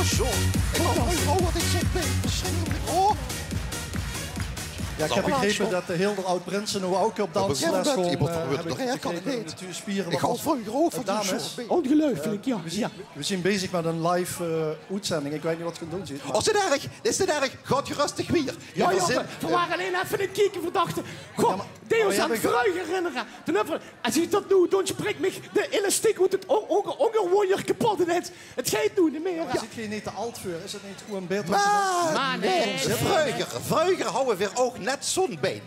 zo. Oh, wat ik zeg, verschrikkelijk. Oh. Ja, ik heb begrepen dat de heel veel oud-prinsen nu ook op dansles gewoon hebben natuurspieren. Ik hou van groot dames. Ongelooflijk, ja. We zijn bezig met een live uitzending. Ik weet niet wat je gaan doen ziet. Oh, is het erg? Gaat je rustig weer. Ja, we waren alleen even een kieken verdachten. Goh, Deus aan het vrij herinneren. Als je dat nu doet, spreekt me de elastiek uit het ongewoon kapot. Het gaat nu niet meer. Is het geen niet te alt voor? Is het niet gewoon beter? Maar nee, vroeger houden we ook net zo'n been.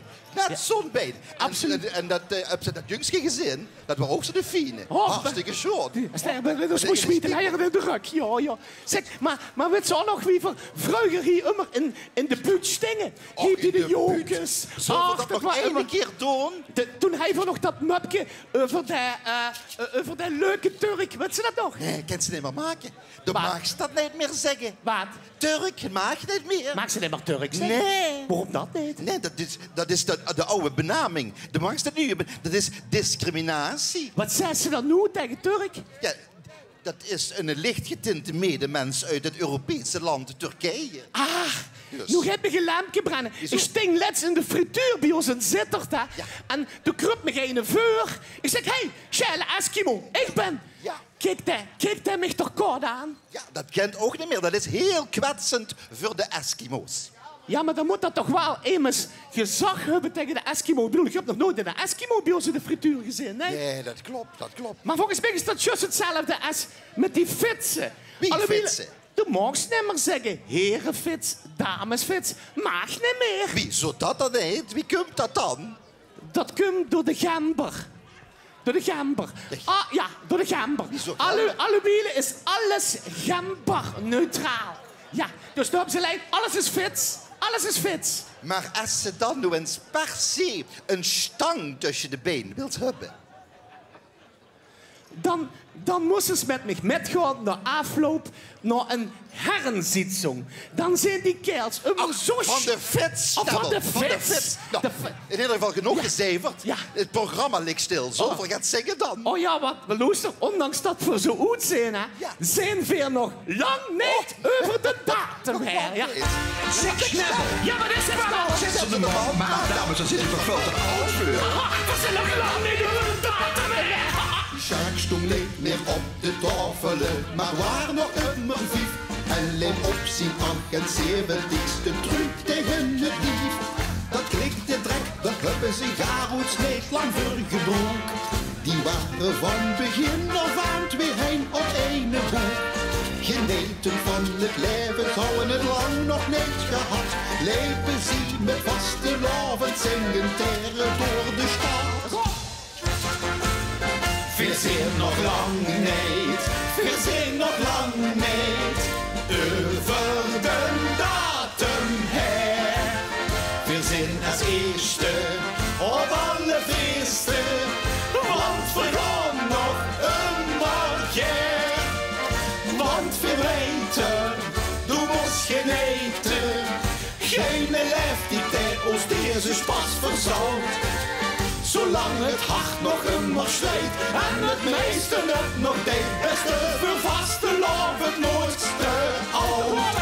Net zo'n been. Absoluut. En dat jongste gezin, dat was ook zo'n fine. Hartstikke schoon. Dat is mooi smieten, hij in de ruk. Ja. Zeg, maar weet je ook nog wie van vroeger hier immer in de buurt stingen? Hier de jokers. Zullen we dat nog één keer doen? Toen hij van nog dat mupje over de leuke Turk, weet ze dat nog? Nee, kan ze niet meer maken. Dan mag ze dat niet meer zeggen. Wat? Turk mag je niet meer. Mag ze niet meer Turk zeggen? Nee. Waarom dat niet? Nee, dat is de oude benaming. Dan mag ze dat nu. Dat is discriminatie. Wat zei ze dan nu tegen Turk? Ja, dat is een lichtgetinte medemens uit het Europese land Turkije. Ah, nu heb ik een lampje branden. Ik sting let's in de frituur bij ons en zittert daar. Ja. En toen krupt me geen vuur. Ik zeg, hey, Shelle Eskimo, ik ben. Ja. Kijk daar mij toch kort aan? Ja, dat kent ook niet meer. Dat is heel kwetsend voor de Eskimo's. Ja, maar dan moet dat toch wel immers gezag hebben tegen de Eskimo. Ik bedoel, ik heb nog nooit een Eskimo bij ons in de frituur gezien, hè? Nee, dat klopt. Maar volgens mij is dat juist hetzelfde als met die fitsen. Wie fitsen? Je mag niet meer zeggen herenfits, damesfits. Mag niet meer. Wie zou dat dan heet? Wie komt dat dan? Dat komt door de gember. Door de gember. Ja, door de gember. Alle wielen is alles gemberneutraal. Ja, dus daar hebben ze lijn. Alles is fits. Alles is fits. Maar als ze dan nu eens per se een stang tussen de benen wilt hebben... Dan moesten ze met me metgaan naar afloop naar een herrenzitzing. Dan zijn die kerels zo... Van de fits. Van de fits. Nou, in ieder geval genoeg gezeverd. Ja. Het programma ligt stil. Zoveel gaat zingen dan. Oh ja, wat luister. Ondanks dat we zo oud zijn, hè, zijn Veer nog lang niet over de datum her. Ja. Ja, maar dat is het wel. Zet ze normaal, maar dames, dan zit ik nog veel te oud voor. We zijn nog lang niet over de datum her. Jacques stond niet meer op de tafelen, maar waar nog immer vief. En leed op zijn 78ste truc tegen het dief. Dat klikte drek, dat hebben ze garoets niet lang vergebroek. Die waren van begin af aan twee heen op ene boek. Geneten van het leven zouden het lang nog niet gehad. Leven ze met vastelaovend zingen terren door de stad. Wir zijn nog lang niet, wir zijn nog lang niet over de datum her. Wir zijn als eerste op alle feesten, want we gaan nog een morgen. Want we weten, du moest geneten, geen leeft die tijd ons deze pas verzout. Zolang het hart nog immer sleet en het meeste het nog deed, beste voor vastelaovend nooit te oud.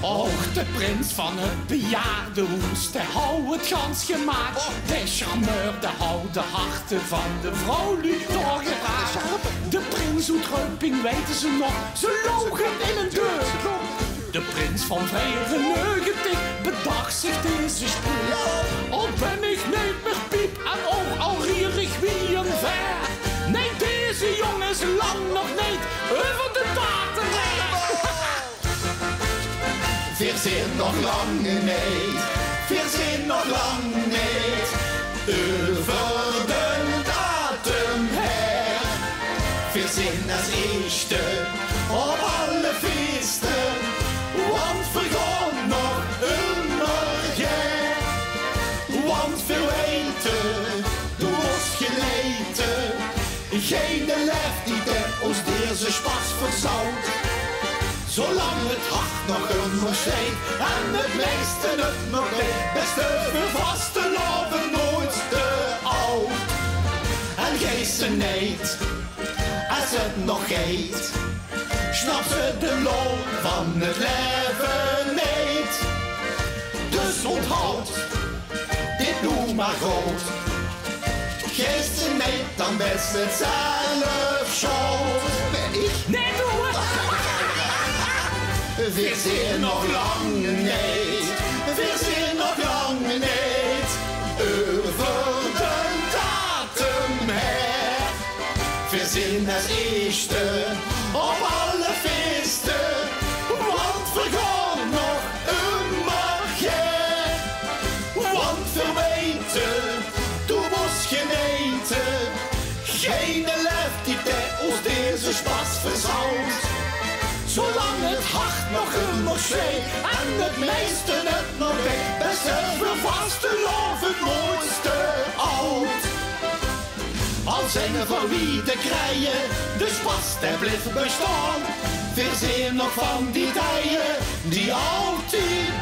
Och, de prins van het bejaardenhoes, de hou het gans gemaakt. De charmeur, de hou de harten van de vrouw nu doorgeraakt. De prins uitreuping weten ze nog, ze logen in een deur. De prins van Veer, bedacht zich deze spoel. Al ben ik niet meer piep en ook al rierig wie een ver. Nee, deze jongen is lang nog niet over de datum her. Wir zijn nog lang niet, wir zijn nog lang niet over de datum her. Wir zijn als eerste op alle feesten, want we gaan nog een morgen. Want we weten, du moest geneten, geen lef die ons deze spas verzout. Zolang het hart nog immer zweet en het meeste het nog weet. Beste vastelaovend nooit te oud. En geest neit, als het nog heet, snap ze de loon van het leven niet. Dus onthoud, dit doe maar groot. Geest neit, dan best het zelf schoot. Ben ik? Nee, doe het! Veer zeer nog lang niet, veer zeer nog lang niet. Over de datum her. Verzin als eerste op alle feesten, want vergaan nog immer geen. Want verweten, toen was geneten, geen lef die bij ons deze spas verzout. Zolang het hart nog immer zweet en het meeste het nog weet, best we vastelaovend mooiste oud. Al zijn er voor wie te krijgen, de spas der blijft bestaan. Verzin nog van die dijen die altijd